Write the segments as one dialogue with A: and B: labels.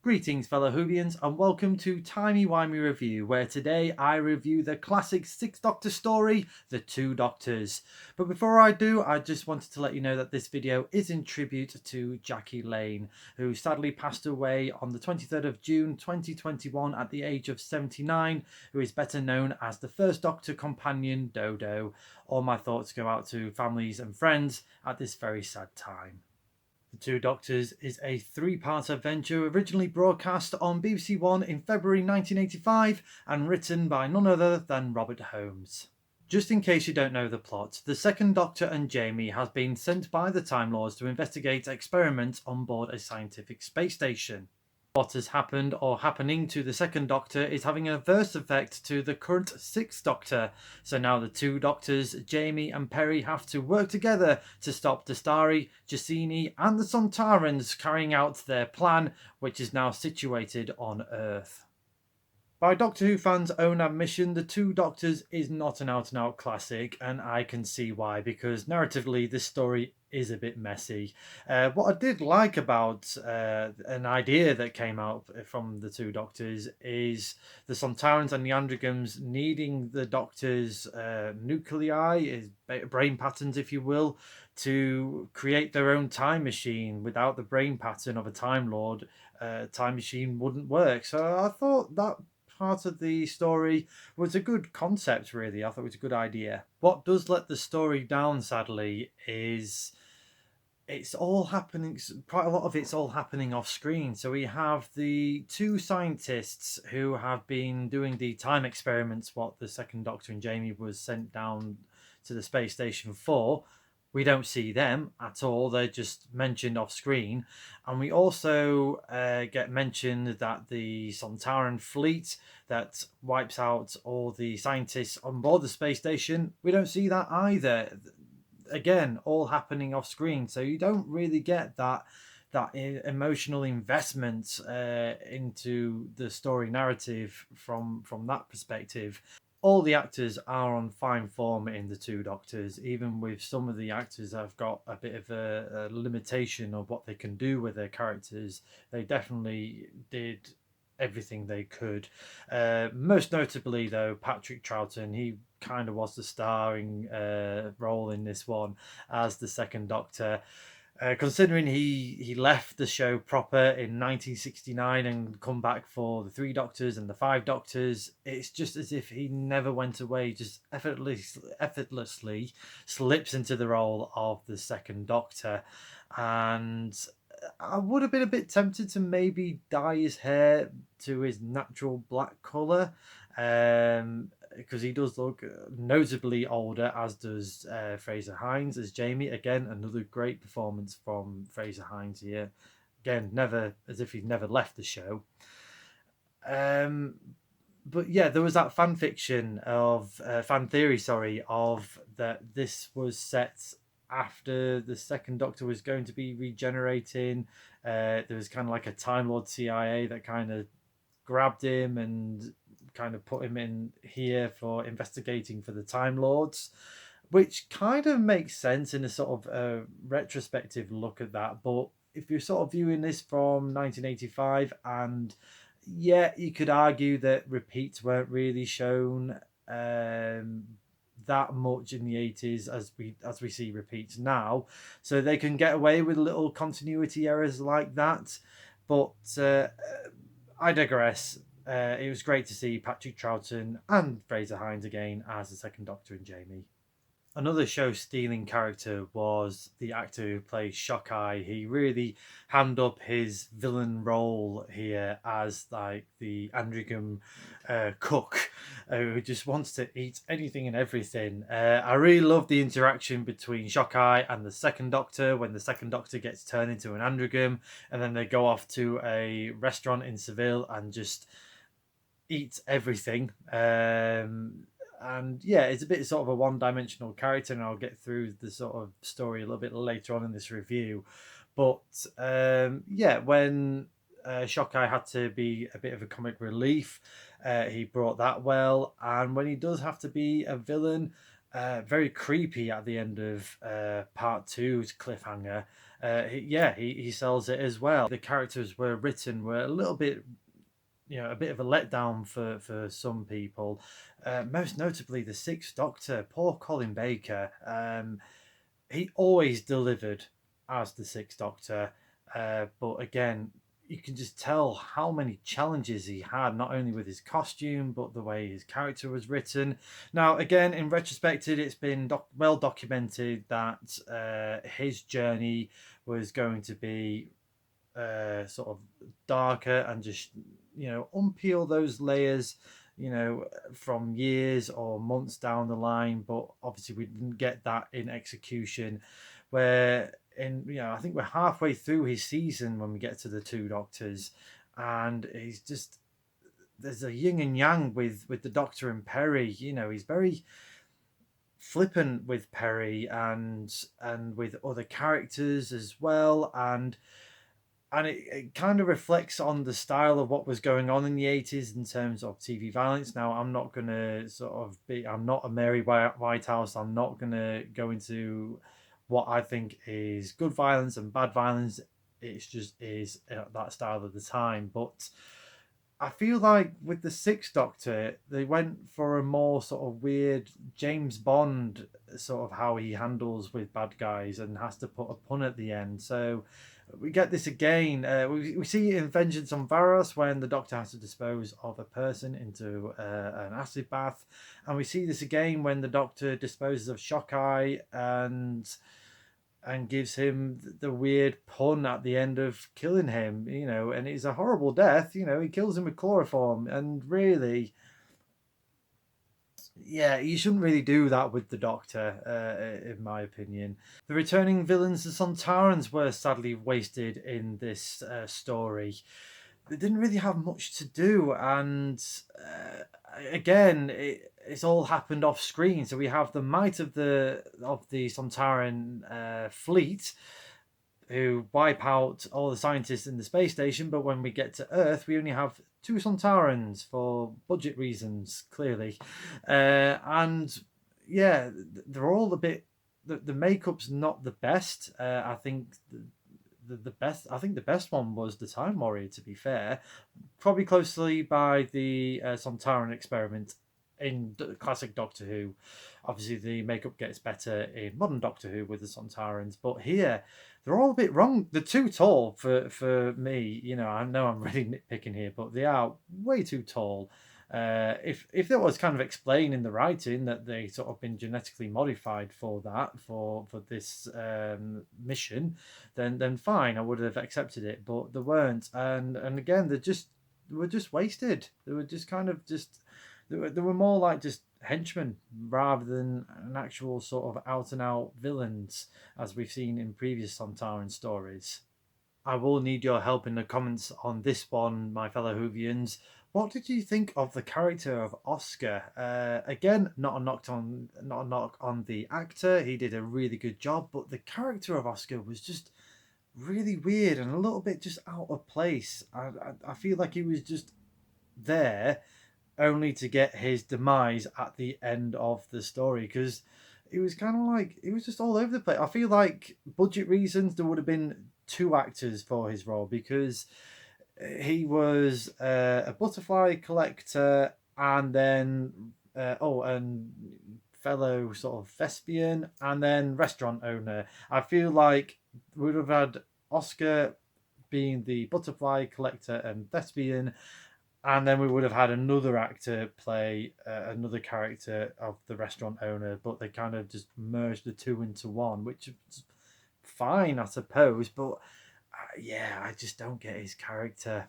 A: Greetings fellow Whovians and welcome to Timey Wimey Review, where today I review the classic Sixth Doctor story, The Two Doctors. But before I do, I just wanted to let you know that this video is in tribute to Jackie Lane, who sadly passed away on the 23rd of June 2021 at the age of 79, who is better known as the First Doctor companion Dodo. All my thoughts go out to families and friends at this very sad time. The Two Doctors is a three-part adventure originally broadcast on BBC One in February 1985 and written by none other than Robert Holmes. Just in case you don't know the plot, the Second Doctor and Jamie have been sent by the Time Lords to investigate experiments on board a scientific space station. What has happened or happening to the Second Doctor is having an adverse effect to the current Sixth Doctor. So now the two Doctors, Jamie and Perry, have to work together to stop Dastari, Jacini and the Sontarans carrying out their plan, which is now situated on Earth. By Doctor Who fans' own admission, The Two Doctors is not an out-and-out classic, and I can see why, because narratively this story is a bit messy. What I did like about an idea that came out from The Two Doctors is the Sontarans and the Androgams needing the Doctor's nuclei, brain patterns, if you will, to create their own time machine. Without the brain pattern of a Time Lord, time machine wouldn't work. So I thought that part of the story was a good concept, really. I thought it was a good idea. What does let the story down, sadly, is it's all happening, quite a lot of it's all happening off screen. So we have the two scientists who have been doing the time experiments, what the Second Doctor and Jamie was sent down to the space station for. We don't see them at all. They're just mentioned off screen. And we also get mentioned that the Sontaran fleet that wipes out all the scientists on board the space station, we don't see that either. Again, all happening off screen. So you don't really get that emotional investment into the story narrative from that perspective. All the actors are on fine form in The Two Doctors, even with some of the actors that have got a bit of a limitation of what they can do with their characters. They definitely did everything they could. Most notably, though, Patrick Troughton, he kind of was the starring role in this one as the Second Doctor. Considering he left the show proper in 1969 and come back for the Three Doctors and the Five Doctors, it's just as if he never went away, just effortlessly slips into the role of the Second Doctor. And I would have been a bit tempted to maybe dye his hair to his natural black colour, because he does look notably older, as does Fraser Hines as Jamie. Again, another great performance from Fraser Hines here. Again, never as if he'd never left the show. But yeah, there was that fan fiction of fan theory, sorry, of that this was set after the Second Doctor was going to be regenerating. There was kind of like a Time Lord CIA that kind of grabbed him and kind of put him in here for investigating for the Time Lords, which kind of makes sense in a sort of retrospective look at that. But if you're sort of viewing this from 1985, and yeah, you could argue that repeats weren't really shown that much in the 80s as we see repeats now, so they can get away with little continuity errors like that. But I digress. It was great to see Patrick Troughton and Fraser Hines again as the Second Doctor and Jamie. Another show-stealing character was the actor who plays Shockeye. He really hammed up his villain role here as like the Androgam cook who just wants to eat anything and everything. I really love the interaction between Shockeye and the Second Doctor when the Second Doctor gets turned into an Androgam, and then they go off to a restaurant in Seville and just eat everything. And yeah, it's a bit sort of a one-dimensional character, and I'll get through the sort of story a little bit later on in this review. But yeah, when Shockeye had to be a bit of a comic relief, he brought that well. And when he does have to be a villain, very creepy at the end of part two's cliffhanger. he sells it as well. The characters were a little bit, a bit of a letdown for some people. Most notably, the Sixth Doctor, poor Colin Baker. He always delivered as the Sixth Doctor, but again, you can just tell how many challenges he had, not only with his costume, but the way his character was written. Now, again, in retrospect, it's been well documented that his journey was going to be sort of darker and just, unpeel those layers, from years or months down the line. But obviously, we didn't get that in execution. Where I think we're halfway through his season when we get to the Two Doctors, and he's just there's a yin and yang with the Doctor and Perry. He's very flippant with Perry and with other characters as well, and it kind of reflects on the style of what was going on in the 80s in terms of TV violence. Now, I'm not going to I'm not a Mary Whitehouse. I'm not going to go into what I think is good violence and bad violence. It's just is that style of the time. But I feel like with the Sixth Doctor, they went for a more sort of weird James Bond sort of how he handles with bad guys and has to put a pun at the end. So we get this again. We see it in Vengeance on Varos when the Doctor has to dispose of a person into an acid bath, and we see this again when the Doctor disposes of Shockeye and gives him the weird pun at the end of killing him. And it's a horrible death. He kills him with chloroform, and really, yeah, you shouldn't really do that with the Doctor, in my opinion. The returning villains, the Sontarans, were sadly wasted in this story. They didn't really have much to do, and again, it's all happened off screen. So we have the might of the Sontaran fleet, who wipe out all the scientists in the space station, but when we get to Earth, we only have two Sontarans for budget reasons, clearly. And yeah, they're all a bit. The makeup's not the best. I think the best. I think the best one was the Time Warrior. To be fair, probably closely by the Sontaran experiment in classic Doctor Who. Obviously, the makeup gets better in modern Doctor Who with the Sontarans, but here they're all a bit wrong. They're too tall for me. I know I'm really nitpicking here, but they are way too tall. If there was kind of explained in the writing that they sort of been genetically modified for that for this mission, then fine, I would have accepted it. But they weren't, and again they were just wasted. They were just kind of just they were more like just henchmen rather than an actual sort of out and out villains as we've seen in previous Sontaran stories. I will need your help in the comments on this one, my fellow Whovians. What did you think of the character of Oscar? Again, not a knock on the actor. He did a really good job, but the character of Oscar was just really weird and a little bit just out of place. I feel like he was just there only to get his demise at the end of the story, because it was kind of like it was just all over the place. I feel like budget reasons there would have been two actors for his role, because he was a butterfly collector and then and fellow sort of thespian and then restaurant owner. I feel like we would have had Oscar being the butterfly collector and thespian, and then we would have had another actor play another character of the restaurant owner, but they kind of just merged the two into one, which is fine, I suppose. But yeah, I just don't get his character.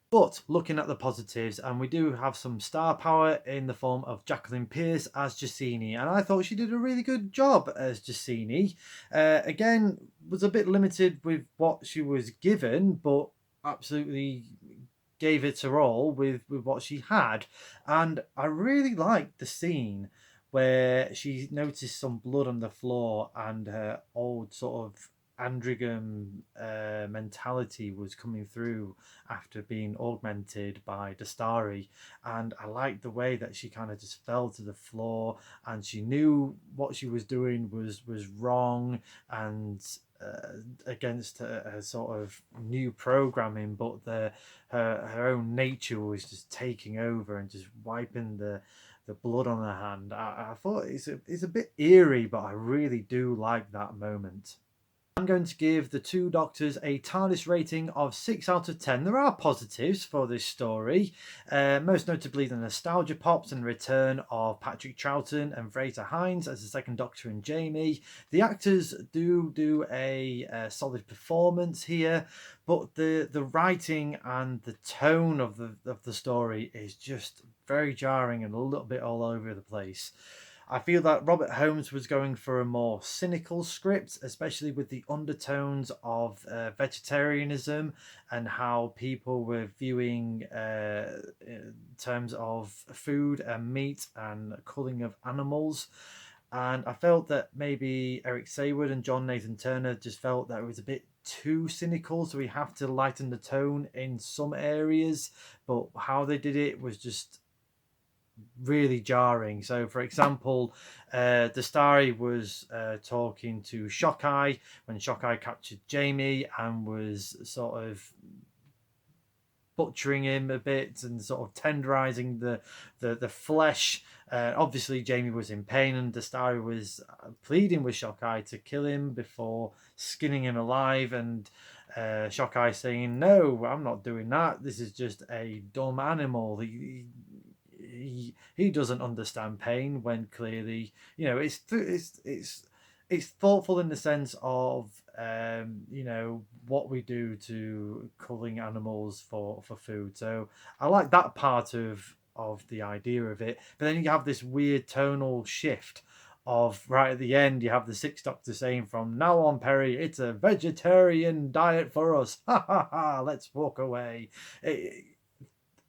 A: But looking at the positives, and we do have some star power in the form of Jacqueline Pearce as Jacini, and I thought she did a really good job as Jacini. Again, was a bit limited with what she was given, but absolutely gave it her all with what she had. And I really liked the scene where she noticed some blood on the floor and her old sort of androgen mentality was coming through after being augmented by Dastari, and I liked the way that she kind of just fell to the floor, and she knew what she was doing was wrong and against her sort of new programming, but her own nature was just taking over and just wiping the blood on her hand. I thought it's a bit eerie, but I really do like that moment. I'm going to give the Two Doctors a TARDIS rating of 6 out of 10. There are positives for this story, most notably the nostalgia pops and return of Patrick Troughton and Fraser Hines as the second Doctor and Jamie. The actors do a solid performance here, but the writing and the tone of the story is just very jarring and a little bit all over the place. I feel that Robert Holmes was going for a more cynical script, especially with the undertones of vegetarianism and how people were viewing in terms of food and meat and culling of animals. And I felt that maybe Eric Saywood and John Nathan Turner just felt that it was a bit too cynical, so we have to lighten the tone in some areas, but how they did it was just really jarring. So, for example, Dastari was talking to Shockeye when Shockeye captured Jamie and was sort of butchering him a bit and sort of tenderizing the flesh. Obviously, Jamie was in pain, and Dastari was pleading with Shockeye to kill him before skinning him alive. And Shockeye saying, "No, I'm not doing that. This is just a dumb animal. He doesn't understand pain." When clearly, you know, it's thoughtful in the sense of you know, what we do to culling animals for food. So I like that part of the idea of it. But then you have this weird tonal shift of right at the end, you have the Sixth Doctor saying, "From now on, Perry, it's a vegetarian diet for us. Ha ha ha, let's walk away."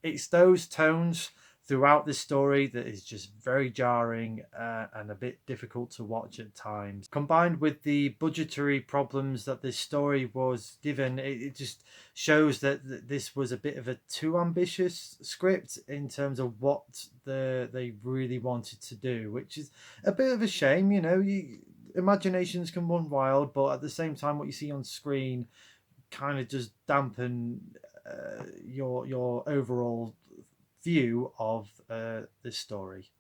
A: It's those tones throughout this story that is just very jarring and a bit difficult to watch at times. Combined with the budgetary problems that this story was given, it just shows that this was a bit of a too ambitious script in terms of what they really wanted to do, which is a bit of a shame. You know, imaginations can run wild, but at the same time, what you see on screen kind of just dampen your overall view of this story.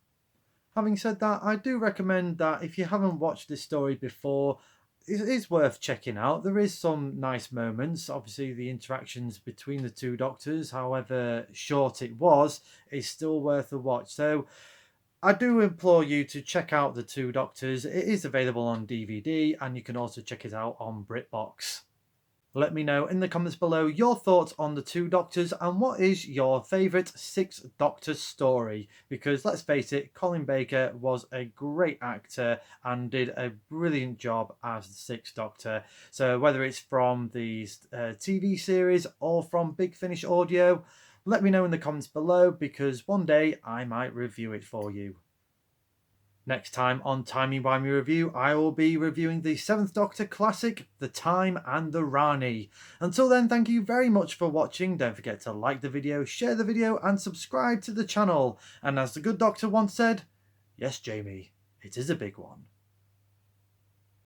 A: Having said that, I do recommend that if you haven't watched this story before, it is worth checking out. There is some nice moments. Obviously, the interactions between the two Doctors, however short it was, is still worth a watch. So I do implore you to check out the Two Doctors. It is available on DVD, and you can also check it out on BritBox. Let me know in the comments below your thoughts on the Two Doctors and what is your favourite Sixth Doctor story. Because let's face it, Colin Baker was a great actor and did a brilliant job as the Sixth Doctor. So whether it's from the TV series or from Big Finish Audio, let me know in the comments below, because one day I might review it for you. Next time on Timey Wimey Review, I will be reviewing the 7th Doctor classic, The Time and the Rani. Until then, thank you very much for watching. Don't forget to like the video, share the video, and subscribe to the channel. And as the good doctor once said, yes, Jamie, it is a big one.